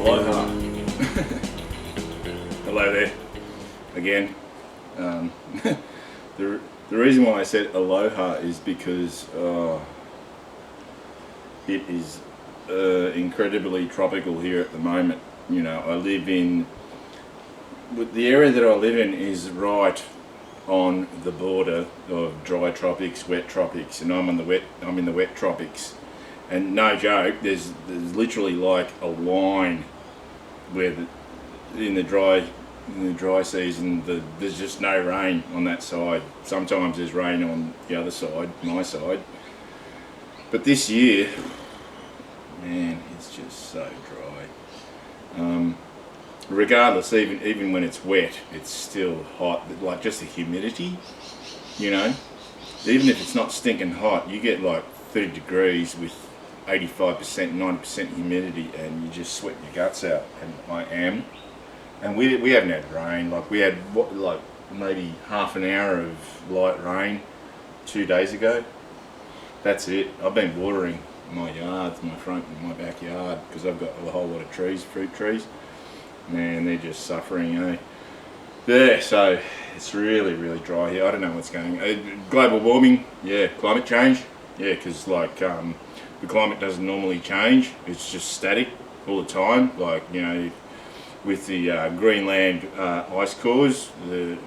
Aloha. Hello there. Again. The reason why I said aloha is because it is incredibly tropical here at the moment. You know, I live in, the area that I live in is right on the border of dry tropics, wet tropics, and I'm in the wet tropics. And no joke, there's literally like a line where in the dry season there's just no rain on that side. Sometimes there's rain on the other side, my side. But this year, man, it's just so dry. Regardless, even when it's wet, it's still hot. Like just the humidity, you know. Even if it's not stinking hot, you get like 30 degrees with 85%, 90% humidity, and you just sweat your guts out. And I am. And we haven't had rain. Like we had like maybe half an hour of light rain 2 days ago. That's it. I've been watering my yards, my front and my backyard, because I've got a whole lot of trees, fruit trees. Man, they're just suffering, eh? Yeah, so it's really, really dry here. I don't know what's going on. Global warming, yeah. Climate change, yeah, because like the climate doesn't normally change. It's just static all the time. Like, you know, with the Greenland ice cores, you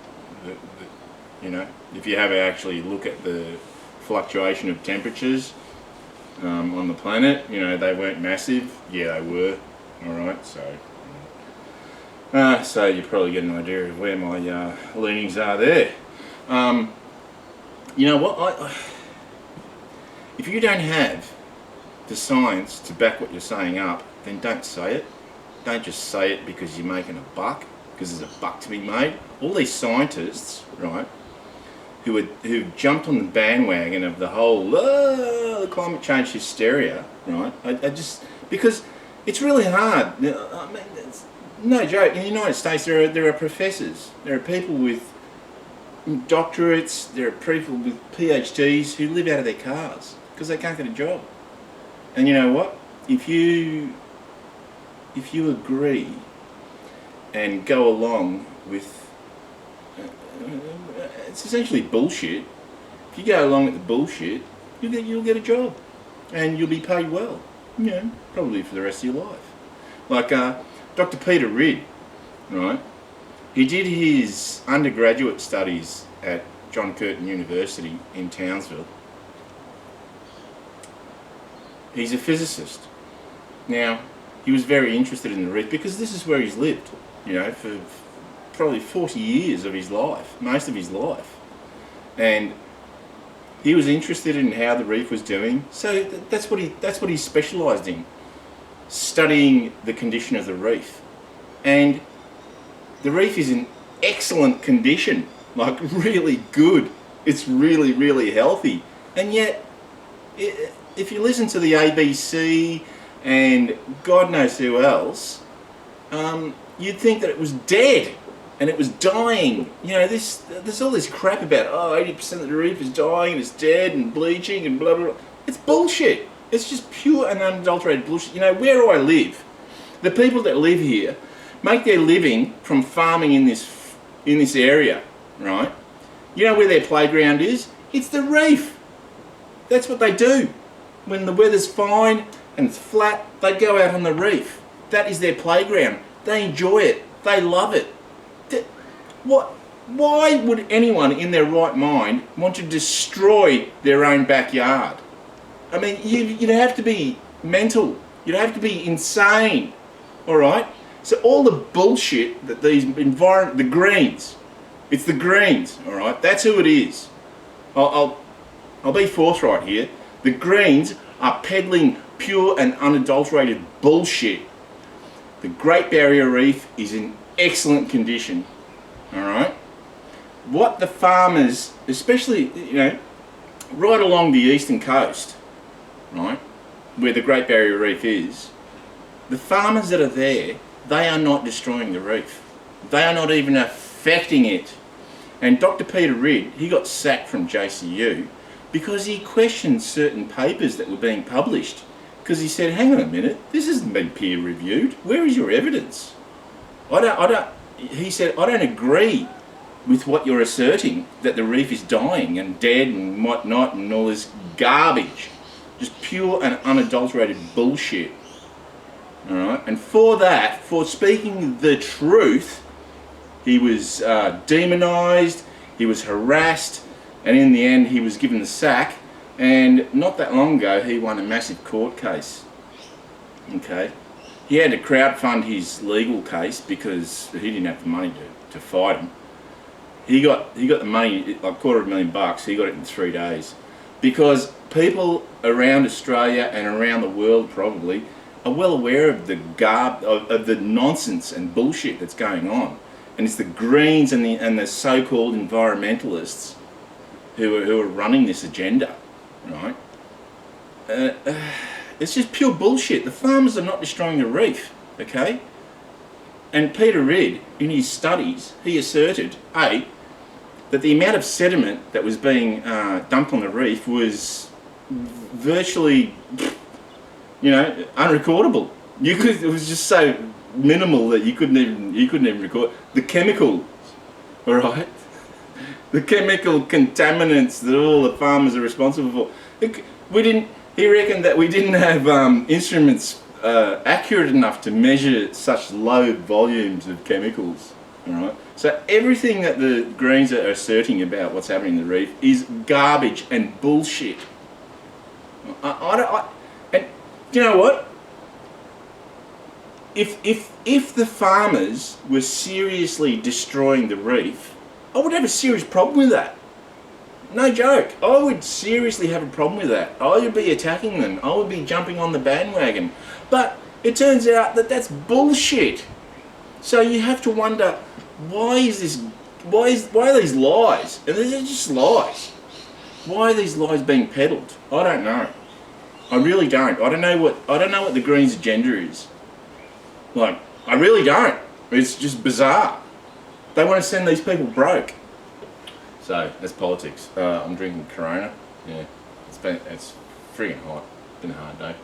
know, if you have actually look at the fluctuation of temperatures on the planet, you know, they weren't massive. Yeah, they were. All right, so you probably get an idea of where my leanings are there. You know what? If you don't have the science to back what you're saying up, then don't say it. Don't just say it because you're making a buck, because there's a buck to be made. All these scientists, right, who jumped on the bandwagon of the whole the climate change hysteria, right? I just, because it's really hard. I mean, it's no joke. In the United States, there are professors, there are people with doctorates, there are people with PhDs who live out of their cars because they can't get a job. And you know what? If you agree and go along with, it's essentially bullshit. If you go along with the bullshit, you'll get a job, and you'll be paid well. You know, probably for the rest of your life. Like Dr. Peter Ridd, right? He did his undergraduate studies at John Curtin University in Townsville. He's a physicist. Now, he was very interested in the reef because this is where he's lived, you know, for probably 40 years of his life, most of his life. And he was interested in how the reef was doing, so that's what he specialised in, studying the condition of the reef. And the reef is in excellent condition, like really good. It's really, really healthy. And yet, if you listen to the ABC and God knows who else, you'd think that it was dead and it was dying. You know, there's all this crap about 80% of the reef is dying and it's dead and bleaching and blah blah blah. It's bullshit. It's just pure and unadulterated bullshit. You know, where I live, the people that live here make their living from farming in this area, right? You know where their playground is? It's the reef. That's what they do. When the weather's fine and it's flat, they go out on the reef. That is their playground. They enjoy it. They love it. Why would anyone in their right mind want to destroy their own backyard? I mean, you'd have to be mental. You'd have to be insane. All right? So all the bullshit that these the Greens, it's the Greens, all right? That's who it is. I'll be forthright here. The Greens are peddling pure and unadulterated bullshit. The Great Barrier Reef is in excellent condition, all right? What the farmers, especially, you know, right along the eastern coast, right, where the Great Barrier Reef is, the farmers that are there, they are not destroying the reef. They are not even affecting it. And Dr. Peter Ridd, he got sacked from JCU because he questioned certain papers that were being published Because he said, hang on a minute, this hasn't been peer reviewed. Where is your evidence? He said, I don't agree with what you're asserting, that the reef is dying and dead and whatnot and all this garbage. Just pure and unadulterated bullshit. Alright? And for that, for speaking the truth, he was demonised, he was harassed, and in the end he was given the sack. And not that long ago he won a massive court case. Okay? He had to crowdfund his legal case because he didn't have the money to fight him. He got the money, like $250,000. He got it in 3 days, because people around Australia and around the world probably are well aware of the of the nonsense and bullshit that's going on, and it's the Greens and the so-called environmentalists who are running this agenda, right? It's just pure bullshit. The farmers are not destroying the reef, okay? And Peter Reid, in his studies, he asserted, that the amount of sediment that was being dumped on the reef was virtually, unrecordable. It was just so minimal that you couldn't even record the chemical, all right? The chemical contaminants that all the farmers are responsible for. He reckoned that we didn't have instruments accurate enough to measure such low volumes of chemicals. All right. So everything that the Greens are asserting about what's happening in the reef is garbage and bullshit. And you know what? If the farmers were seriously destroying the reef, I would have a serious problem with that. No joke. I would seriously have a problem with that. I would be attacking them. I would be jumping on the bandwagon. But it turns out that that's bullshit. So you have to wonder, why are these lies? And they're just lies. Why are these lies being peddled? I don't know. I really don't. I don't know what the Greens' agenda is. Like, I really don't. It's just bizarre. They want to send these people broke. So that's politics. I'm drinking Corona. Yeah, it's friggin' hot. It's been a hard day.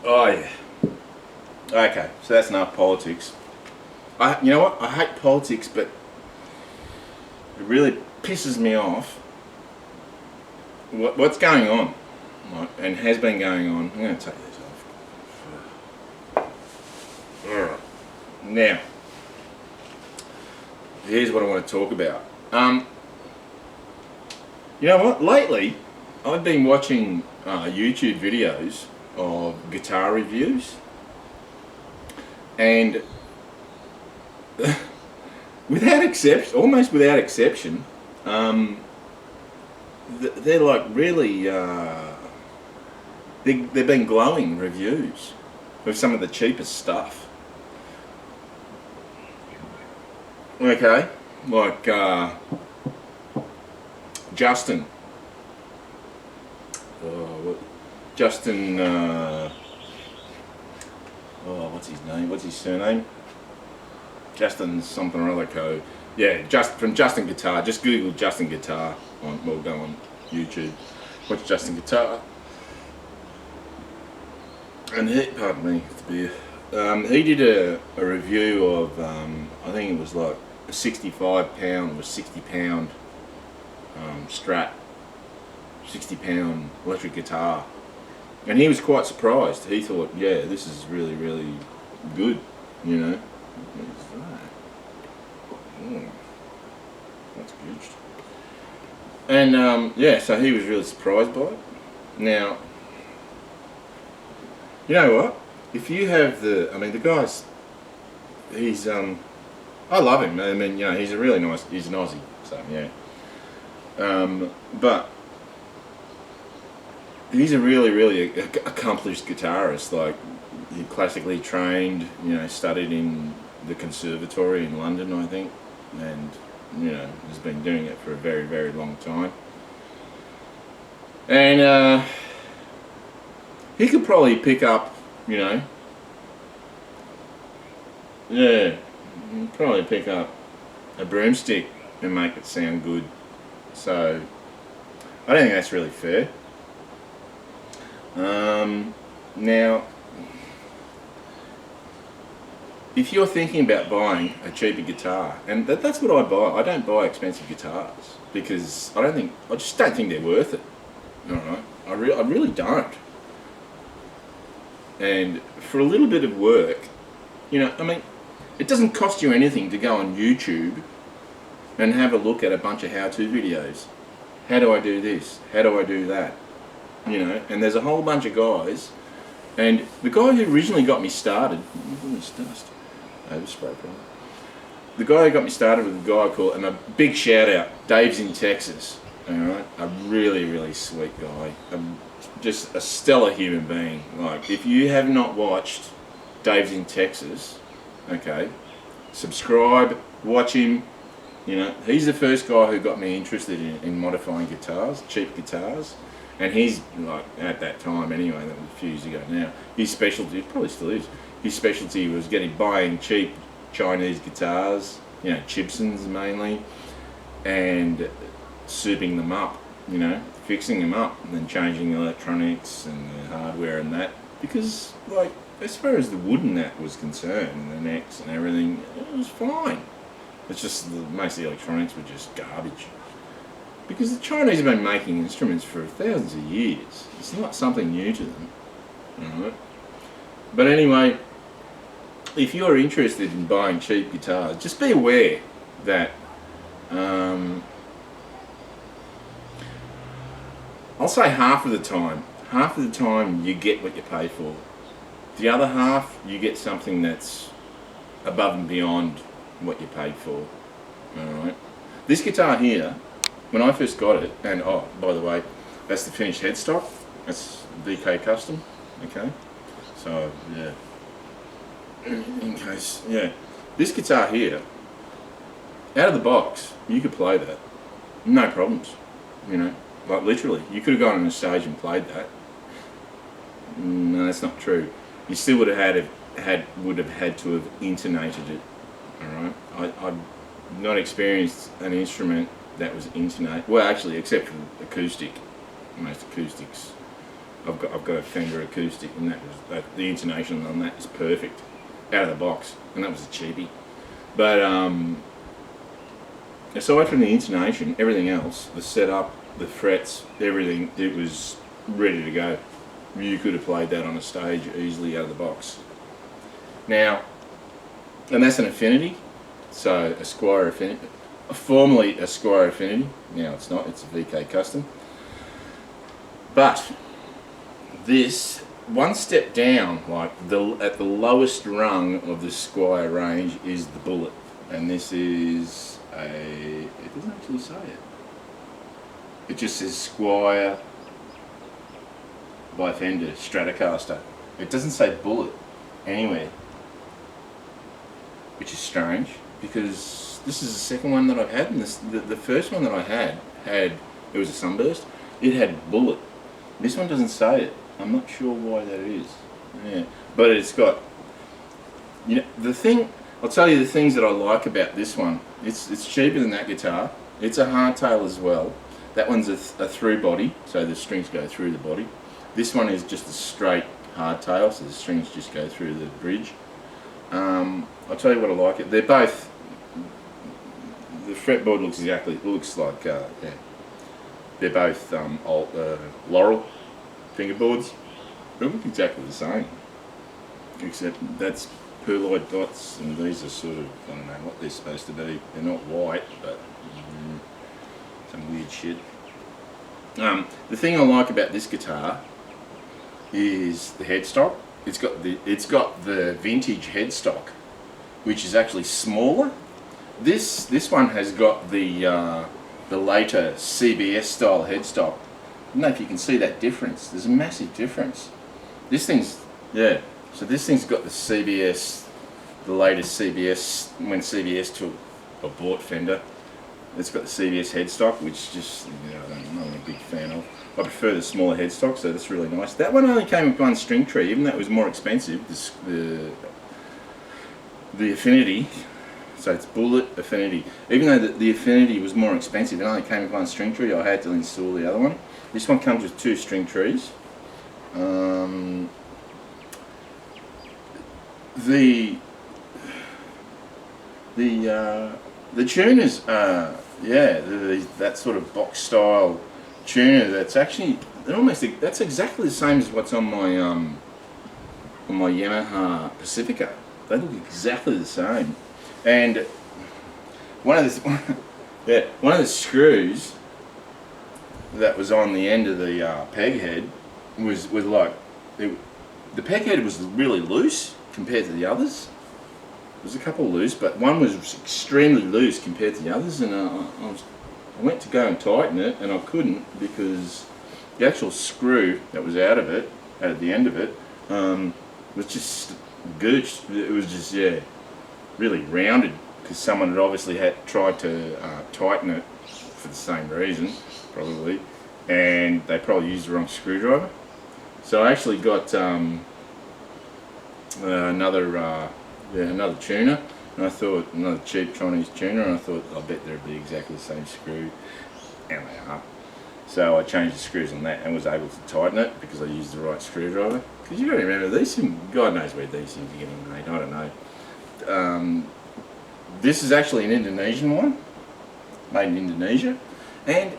Oh yeah. Okay, so that's enough politics. You know what? I hate politics, but it really pisses me off. What's going on, right, and has been going on. I'm going to take this off. Now, here's what I want to talk about. You know what? Lately, I've been watching YouTube videos of guitar reviews, and almost without exception, they're like really, they've been glowing reviews of some of the cheapest stuff. Okay, like Justin. What's his name? What's his surname? Justin something or other. Yeah, from Justin Guitar. Just Google Justin Guitar. We'll go on YouTube. Watch Justin Guitar. And pardon me, it's beer. He did a review of, I think it was like a 65-pound or 60-pound Strat, 60-pound electric guitar. And he was quite surprised. He thought, yeah, this is really, really good, you know. That's good. And yeah, so he was really surprised by it. Now, you know what? If you have the guy's, he's I love him. I mean, you know, he's an Aussie, so yeah. But he's a really, really accomplished guitarist. Like, he classically trained, you know, studied in the conservatory in London, I think, and you know, has been doing it for a very, very long time. And he could probably pick up, you know, yeah, probably pick up a broomstick and make it sound good. So I don't think that's really fair. Now, if you're thinking about buying a cheaper guitar, and that's what I buy. I don't buy expensive guitars because I just don't think they're worth it. All right, I really don't. And for a little bit of work, I mean, it doesn't cost you anything to go on YouTube and have a look at a bunch of how-to videos. How do I do this? How do I do that? And there's a whole bunch of guys. And the guy who originally got me started, overspray problem. The guy who got me started was a guy called, and a big shout out, Dave's in Texas. All right, a really, really sweet guy. Just a stellar human being. Like, if you have not watched Dave's in Texas, okay, subscribe, watch him. He's the first guy who got me interested in modifying guitars, cheap guitars. And he's, like, at that time anyway, that was a few years ago now, his specialty, it probably still is, his specialty was buying cheap Chinese guitars, Gibsons mainly, and souping them up, fixing them up, and then changing the electronics and the hardware and that. Because, like, as far as the wood and that was concerned, and the necks and everything, it was fine. It's just most of the electronics were just garbage. Because the Chinese have been making instruments for thousands of years. It's not something new to them. Alright? But anyway, if you're interested in buying cheap guitars, just be aware that I'll say half of the time you get what you pay for. The other half, you get something that's above and beyond what you paid for. Alright? This guitar here, when I first got it, and oh, by the way, that's the finished headstock. That's VK Custom. Okay, so yeah. In case, yeah, this guitar here, out of the box, you could play that, no problems. Like literally, you could have gone on a stage and played that. No, that's not true. You still would have had to have intonated it. All right, I've not experienced an instrument that was intonate. Well, actually, except for acoustic. Most acoustics, I've got a Fender acoustic, and the intonation on that is perfect, out of the box, and that was a cheapie. But aside from the intonation, everything else, the setup, the frets, everything, it was ready to go. You could have played that on a stage easily out of the box. Now, and that's an Affinity, so a Squier Affinity. Formerly a Squier Affinity, now it's not, it's a VK Custom. But this, one step down, like at the lowest rung of the Squier range, is the Bullet. And this is it doesn't actually say it. It just says Squier by Fender Stratocaster. It doesn't say Bullet anywhere, which is strange, because this is the second one that I've had, and the first one that I had, it was a Sunburst, it had Bullet. This one doesn't say it. I'm not sure why that is. Yeah, but it's got, I'll tell you the things that I like about this one. It's cheaper than that guitar. It's a hardtail as well. That one's a through body, so the strings go through the body. This one is just a straight hardtail, so the strings just go through the bridge. I'll tell you what I like it. They're both, the fretboard looks like, they're both Laurel fingerboards. They look exactly the same, except that's perloid dots, and these are sort of, I don't know what they're supposed to be. They're not white, but some weird shit. The thing I like about this guitar is the headstock. It's got the vintage headstock, which is actually smaller. This one has got the later CBS style headstock. I don't know if you can see that difference. There's a massive difference. This thing's, yeah, so this thing's got the CBS, the latest CBS, when CBS took or bought Fender. It's got the CBS headstock, which just, I'm not a big fan of. I prefer the smaller headstock, so that's really nice. That one only came with one string tree, even though it was more expensive. The Affinity, So it's bullet affinity. Even though the affinity was more expensive, it only came with one string tree, I had to install the other one. This one comes with 2 string trees. The tuners, that sort of box style tuner. That's actually that's exactly the same as what's on my Yamaha Pacifica. They look exactly the same. And one of the screws that was on the end of the peg head was like the peg head was really loose compared to the others. There was a couple loose, but one was extremely loose compared to the others, and I went to go and tighten it, and I couldn't because the actual screw that was out of it, at the end of it, was just gooched. It was just really rounded because someone had obviously tried to tighten it for the same reason, probably, and they probably used the wrong screwdriver. So I actually got another tuner, and I thought, another cheap Chinese tuner, and I thought, I bet they'd be exactly the same screw, and they are. So I changed the screws on that and was able to tighten it because I used the right screwdriver. Because you got to remember, these things, God knows where these things are getting made, I don't know. This is actually an Indonesian one, made in Indonesia, and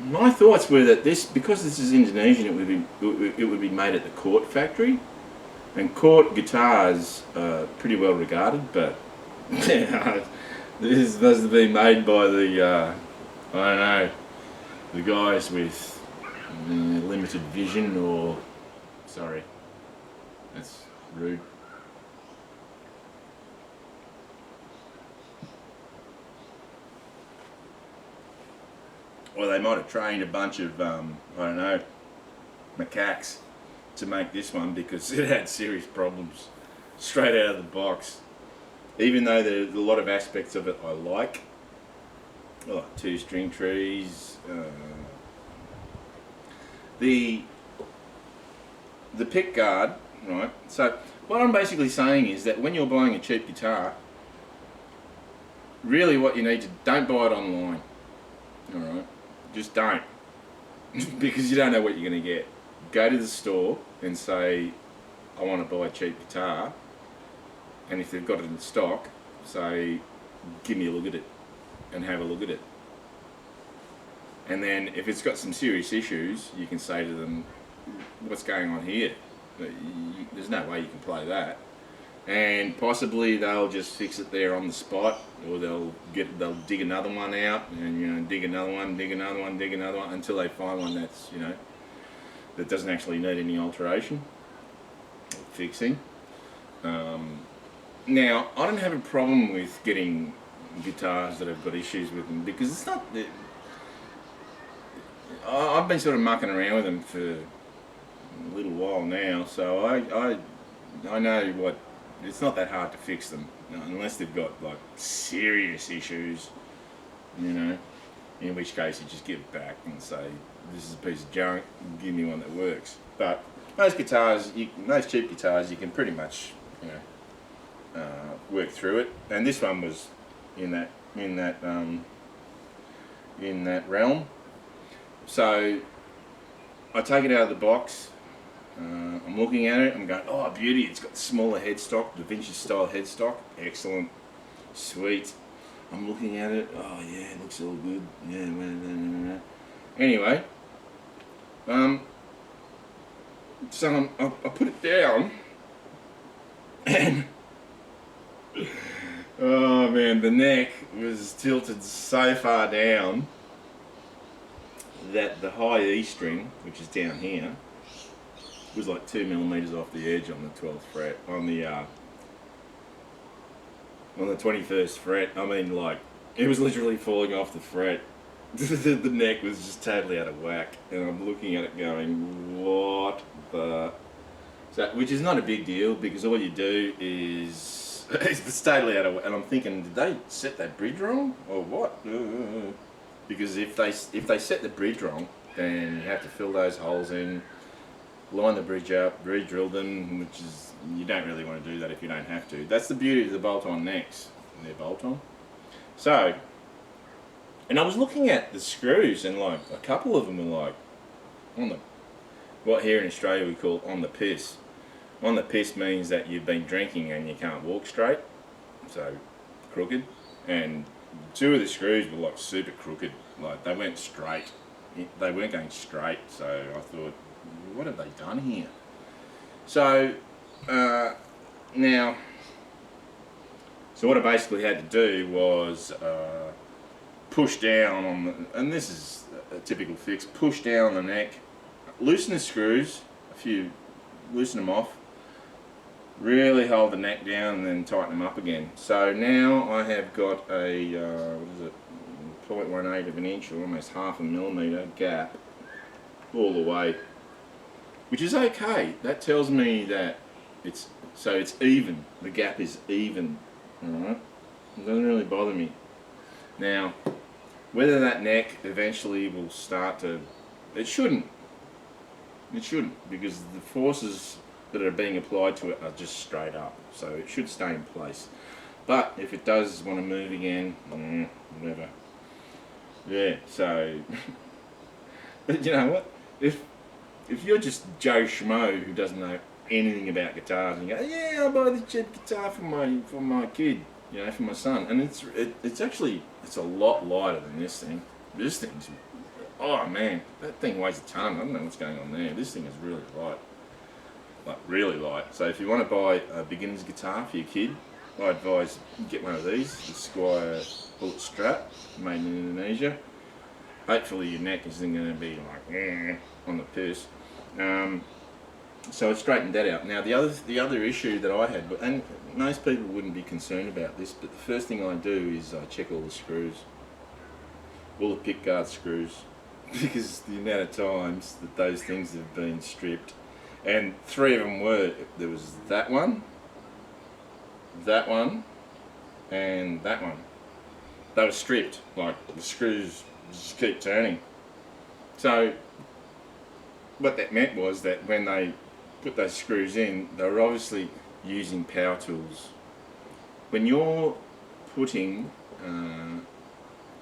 my thoughts were that because this is Indonesian, it would be made at the Court factory, and Court guitars are pretty well regarded, but this is supposed to be made by the I don't know, the guys with limited vision, or sorry, that's rude. Well, they might have trained a bunch of, I don't know, macaques to make this one because it had serious problems straight out of the box. Even though there's a lot of aspects of it I like 2 string trees, the pick guard, right? So what I'm basically saying is that when you're buying a cheap guitar, really what you need to, don't buy it online, alright? Just don't, because you don't know what you're going to get. Go to the store and say, I want to buy a cheap guitar, and if they've got it in stock, say, give me a look at it, and have a look at it. And then if it's got some serious issues, you can say to them, what's going on here? There's no way you can play that. And possibly they'll just fix it there on the spot, or they'll dig another one out, and dig another one, dig another one, dig another one, until they find one that's that doesn't actually need any alteration or fixing. Now, I don't have a problem with getting guitars that have got issues with them, because it's not. I've been sort of mucking around with them for a little while now, so I know what. It's not that hard to fix them, unless they've got like serious issues, in which case you just give it back and say, this is a piece of junk, give me one that works. But most guitars, most cheap guitars, you can pretty much work through it, and this one was in that realm. So I take it out of the box. I'm looking at it, I'm going, oh beauty, it's got the smaller headstock, the vintage style headstock, excellent, sweet. I'm looking at it, oh yeah, it looks all good, yeah. Anyway, so I put it down, and oh man, the neck was tilted so far down that the high E string, which is down here, was like 2 millimeters off the edge on the 12th fret, on the 21st fret. I mean, like, it was literally falling off the fret. The neck was just totally out of whack, and I'm looking at it going, what the? So, which is not a big deal, because all you do is it's totally out of whack. And I'm thinking, did they set that bridge wrong or what? Because if they set the bridge wrong, then you have to fill those holes in. line the bridge up, re-drill them, which is, you don't really want to do that if you don't have to. That's the beauty of the bolt-on necks. They're bolt-on. So, and I was looking at the screws, and like a couple of them were like on the, what here in Australia we call on the piss. On the piss means that you've been drinking and you can't walk straight, so crooked. And two of the screws were like super crooked, like they went straight. They weren't going straight, so I thought, what have they done here? So now, so what I basically had to do was push down on the, and this is a typical fix, push down the neck, loosen the screws, loosen them off, really hold the neck down and then tighten them up again. So now I have got a, what is it, 0.18 of an inch or almost half a millimetre gap all the way, which is okay. That tells me that it's even, the gap is even, alright? It doesn't really bother me. Now, whether that neck eventually will start to, it shouldn't, because the forces that are being applied to it are just straight up, so it should stay in place. But if it does want to move again, whatever. Yeah, so but you know what? If you're just Joe Schmo who doesn't know anything about guitars and you go, yeah, I'll buy this cheap guitar for my kid, you know, for my son, and it's actually a lot lighter than this thing. This thing's, oh man, that thing weighs a ton. I don't know what's going on there. This thing is really light. Like really light. So if you want to buy a beginner's guitar for your kid, I advise you get one of these, the Squire Bullet Strap, made in Indonesia. Hopefully your neck isn't going to be like on the piss. So I straightened that out. Now the other issue that I had, and most people wouldn't be concerned about this, but the first thing I do is I check all the screws, all the pickguard screws, because the amount of times that those things have been stripped. And three of them were, there was that one, and that one. They were stripped, like the screws just keep turning. So what that meant was that when they put those screws in, they were obviously using power tools. When you're putting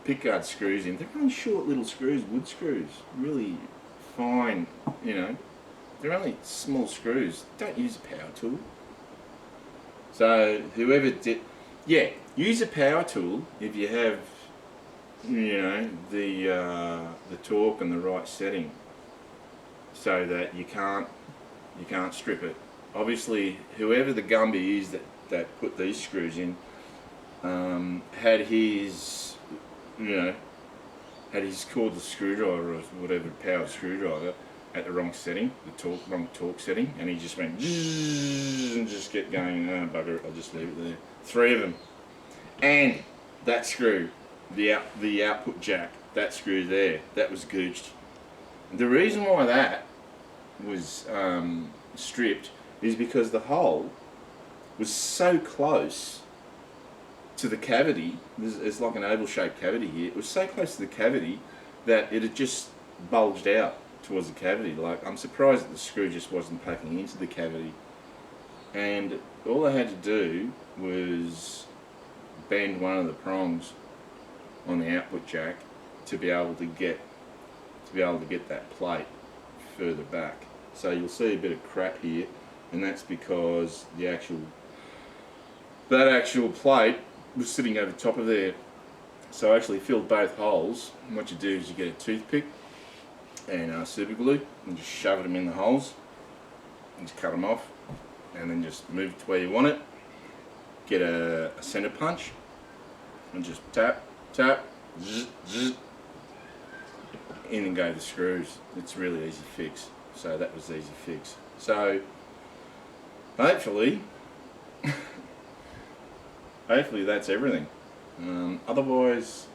pickguard screws in, they're only short little screws, wood screws, really fine, you know. They're only small screws. Don't use a power tool. So whoever did, yeah, use a power tool if you have, you know, the torque and the right setting, so that you can't strip it. Obviously, whoever the Gumby is that put these screws in had his, you know, had his cordless screwdriver or whatever powered screwdriver at the wrong setting, wrong torque setting, and he just went and just kept going, oh bugger it, I'll just leave it there. Three of them. And that screw, the output jack, that screw there, that was gooched. The reason why that was stripped is because the hole was so close to the cavity. It's like an oval shaped cavity here. It was so close to the cavity that it had just bulged out towards the cavity. Like, I'm surprised that the screw just wasn't packing into the cavity. And all I had to do was bend one of the prongs on the output jack to be able to get that plate further back. So you'll see a bit of crap here, and that's because that actual plate was sitting over top of there. So I actually filled both holes, and what you do is you get a toothpick and super glue and just shove them in the holes and just cut them off, and then just move it to where you want it. Get a center punch and just tap, zzz, zzz, in and go the screws. It's really easy fix. So that was easy fix. So hopefully that's everything. Otherwise,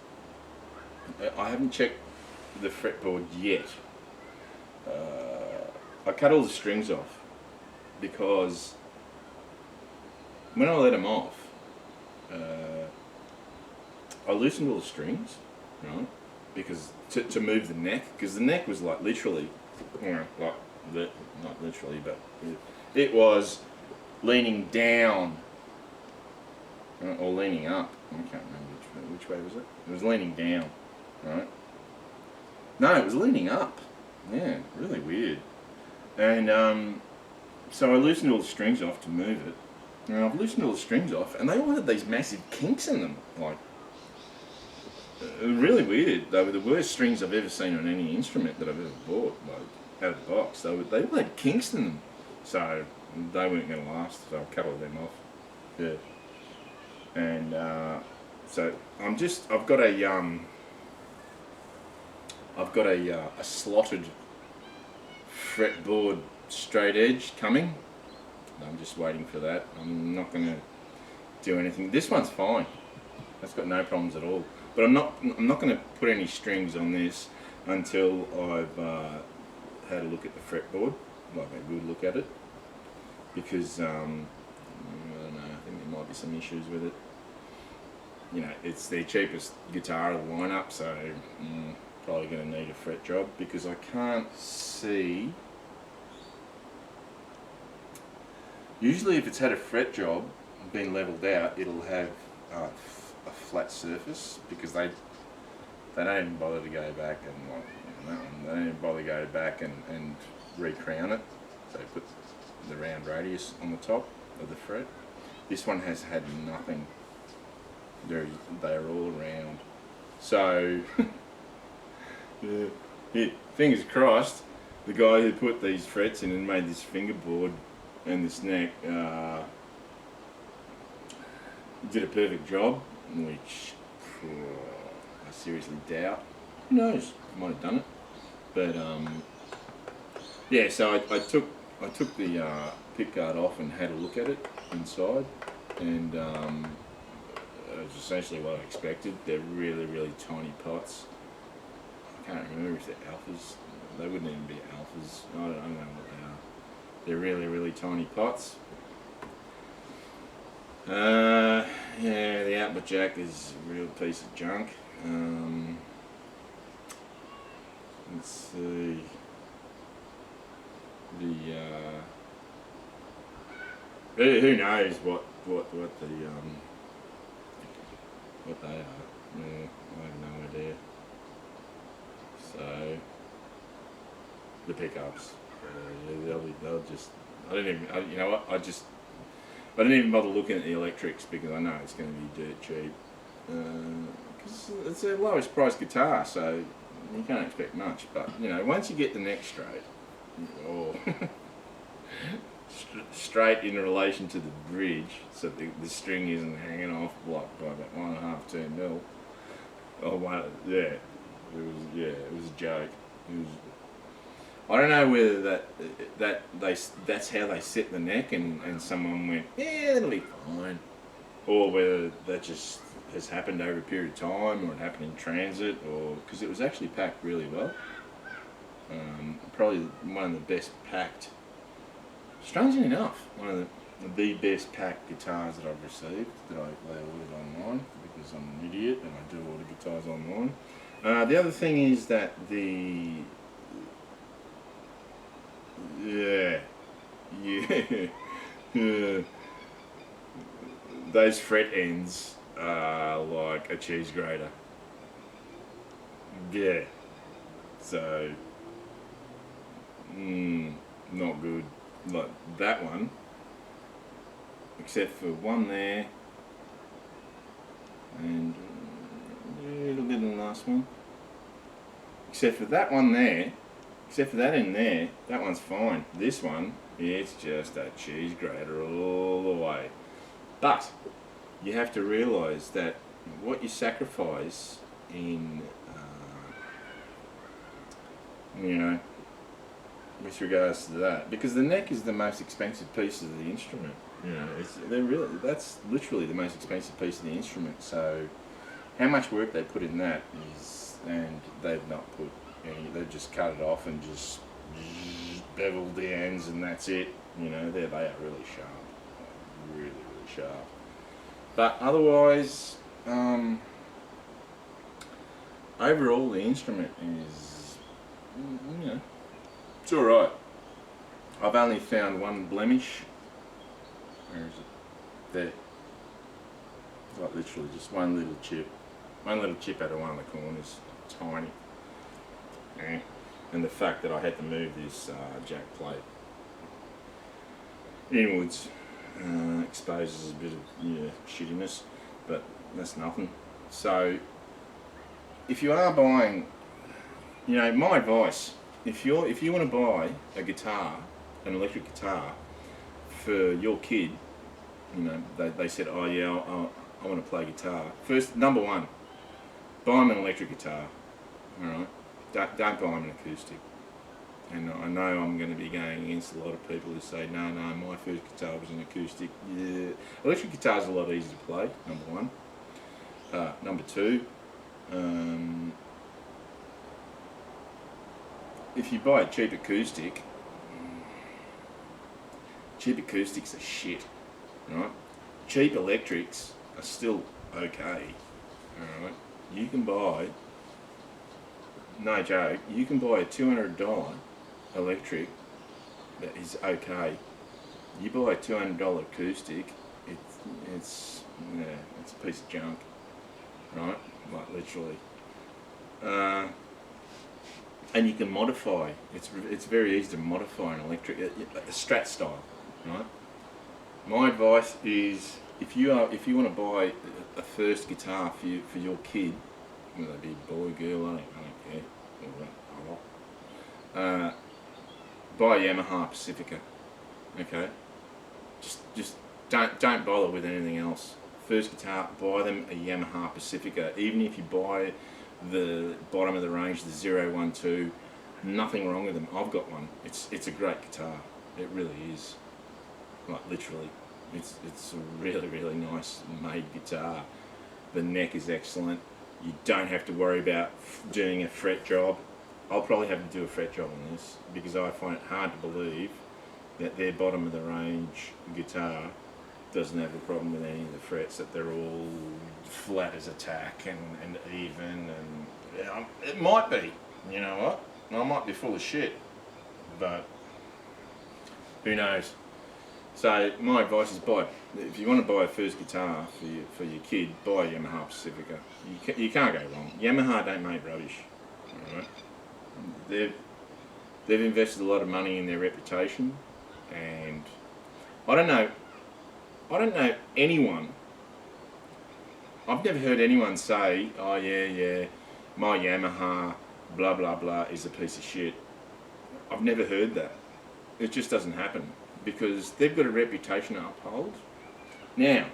I haven't checked the fretboard yet. I cut all the strings off because when I let them off, I loosened all the strings, right? Because to move the neck, because the neck was like literally, you know, like not literally, but it was leaning down or leaning up. I can't remember which way was it. It was leaning down, right? No, it was leaning up. Yeah, really weird. And so I loosened all the strings off to move it. And I've loosened all the strings off, and they all had these massive kinks in them. Like, really weird. They were the worst strings I've ever seen on any instrument that I've ever bought, like out of the box. They all had kinks in them, so they weren't going to last. So I cut all them off. Yeah. And so I've got a slotted fretboard straight edge coming. I'm just waiting for that. I'm not going to do anything. This one's fine. That's got no problems at all. But I'm not going to put any strings on this until I've had a look at the fretboard, like a good look at it, because I don't know. I think there might be some issues with it. You know, it's their cheapest guitar of the lineup, so probably going to need a fret job, because I can't see. Usually, if it's had a fret job, been levelled out, it'll have a flat surface, because they don't even bother to go back and they don't even bother to go back and recrown it. So they put the round radius on the top of the fret. This one has had nothing. They're all round. So yeah, fingers crossed, the guy who put these frets in and made this fingerboard and this neck did a perfect job, which I seriously doubt. Who knows? Might have done it, but yeah. So I took the pick guard off and had a look at it inside, and it was essentially what I expected. They're really, really tiny pots. I can't remember if they're alphas. They wouldn't even be alphas. I don't know what they are. They're really, really tiny pots. Yeah, the output jack is a real piece of junk. Let's see. Who knows what they are? Yeah, I have no idea. So the pickups, they'll just. I don't even. You know what? I didn't even bother looking at the electrics, because I know it's going to be dirt cheap. Because it's their lowest price guitar, so you can't expect much. But you know, once you get the neck straight, or straight in relation to the bridge, so the string isn't hanging off like by about 1.5 to 2 mil. Oh, yeah, it was a joke. I don't know whether that's how they set the neck, and someone went, yeah, that'll be fine, or whether that just has happened over a period of time, or it happened in transit, or because it was actually packed really well. Probably one of the best packed. Strangely enough, one of the best packed guitars that I've received that I ordered online, because I'm an idiot and I do order guitars online. The other thing is that those fret ends are like a cheese grater. Yeah, so not good. Like that one, except for one there, and a little bit in the last one. Except for that one there, except for that in there, that one's fine. This one, it's just a cheese grater all the way. But you have to realise that what you sacrifice in, you know, with regards to that, because the neck is the most expensive piece of the instrument. You know, that's literally the most expensive piece of the instrument. So, how much work they put in that is, and they've not put any. They've just cut it off and just beveled the ends, and that's it. You know, they are really sharp, really, really sharp. But otherwise, overall, the instrument is, you know, it's all right. I've only found one blemish. Where is it? There. Like literally just one little chip. One little chip out of one of the corners. Tiny. Yeah. And the fact that I had to move this jack plate inwards exposes a bit of shittiness, but that's nothing. So if you are buying, my advice, if you want to buy a guitar, an electric guitar for your kid, they said, oh yeah, I want to play guitar. First, number one, buy them an electric guitar. All right, don't buy them an acoustic. And I know I'm going to be going against a lot of people who say, no, my first guitar was an acoustic. Yeah, electric guitar's a lot easier to play. Number one. Number two, if you buy a cheap acoustic, cheap acoustics are shit, right? Cheap electrics are still okay, alright? You can buy, no joke, you can buy a $200 electric that is okay. You buy a $200 acoustic, it's a piece of junk, right? Like literally. And you can modify. It's very easy to modify an electric, a Strat style, right? My advice is if you want to buy a first guitar for your kid, whether it be boy, girl, I don't care. Buy a Yamaha Pacifica, okay? Just don't bother with anything else. First guitar, buy them a Yamaha Pacifica. Even if you buy the bottom of the range, the 012, nothing wrong with them. I've got one. It's a great guitar. It really is. Like literally, it's a really nice made guitar. The neck is excellent. You don't have to worry about doing a fret job. I'll probably have to do a fret job on this because I find it hard to believe that their bottom of the range guitar doesn't have a problem with any of the frets, that they're all flat as a tack and even, and it might be, you know what, I might be full of shit, but who knows. So my advice is if you want to buy a first guitar for your kid, buy a Yamaha Pacifica. You can't go wrong. Yamaha don't make rubbish, alright? They've invested a lot of money in their reputation, and I don't know anyone, I've never heard anyone say, oh yeah, my Yamaha blah blah blah is a piece of shit. I've never heard that. It just doesn't happen because they've got a reputation to uphold. Now,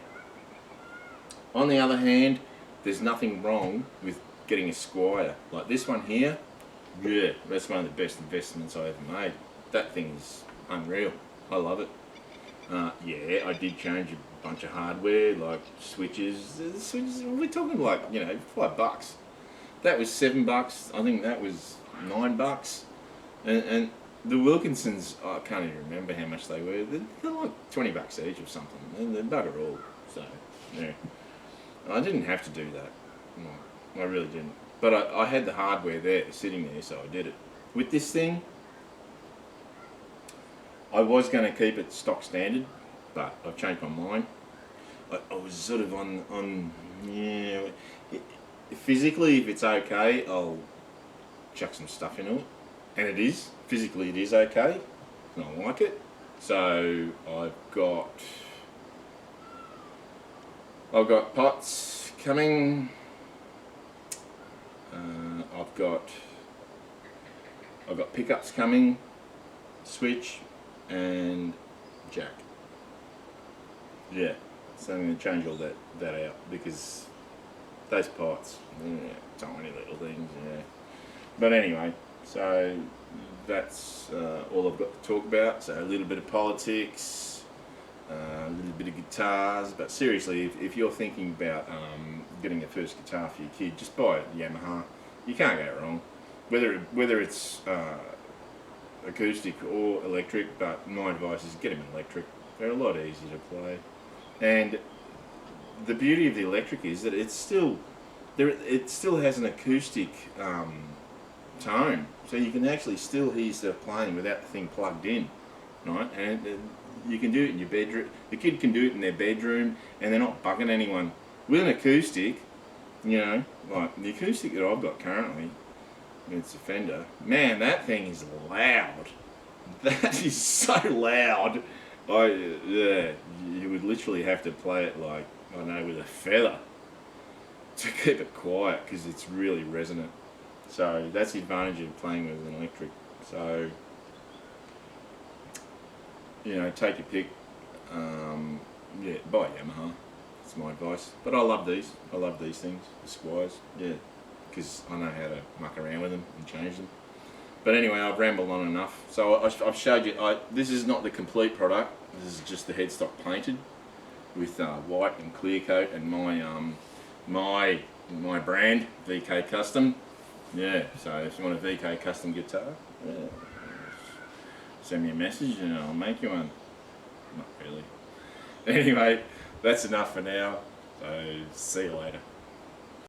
on the other hand, there's nothing wrong with getting a Squire. Like this one here, yeah, that's one of the best investments I ever made. That thing is unreal. I love it. Yeah, I did change a bunch of hardware, like switches. We're talking like, $5. That was $7. I think that was $9. And the Wilkinsons, I can't even remember how much they were. They're like $20 each or something. And they're bugger all. So, yeah. I didn't have to do that. No, I really didn't. But I had the hardware there, sitting there, so I did it. With this thing, I was going to keep it stock standard, but I've changed my mind. I was sort of on physically, if it's okay, I'll chuck some stuff into it. And it is. Physically, it is okay. And I like it. So I've got pots coming. I've got pickups coming, switch, and jack. Yeah, so I'm going to change all that out because those pots, tiny little things, yeah. But anyway, so that's all I've got to talk about. So a little bit of politics, a little bit of guitars. But seriously, if you're thinking about getting a first guitar for your kid, just buy a Yamaha. You can't go wrong. Whether it's acoustic or electric, but my advice is get them electric. They're a lot easier to play. And the beauty of the electric is that it still has an acoustic tone, so you can actually still hear yourself playing without the thing plugged in. right? And you can do it in your bedroom. The kid can do it in their bedroom, and they're not bugging anyone. With an acoustic, you know, like the acoustic that I've got currently, it's a Fender. Man, that thing is loud. That is so loud. Yeah, you would literally have to play it like, I don't know, with a feather to keep it quiet because it's really resonant. So that's the advantage of playing with an electric. So, you know, take your pick. Yeah, buy Yamaha. That's my advice. But I love these. I love these things, the Squires. Yeah, because I know how to muck around with them and change them. But anyway, I've rambled on enough. So I've showed you. This is not the complete product. This is just the headstock painted with white and clear coat and my brand VK Custom. Yeah. So if you want a VK Custom guitar, yeah, send me a message and I'll make you one. Not really. Anyway, that's enough for now. So see you later.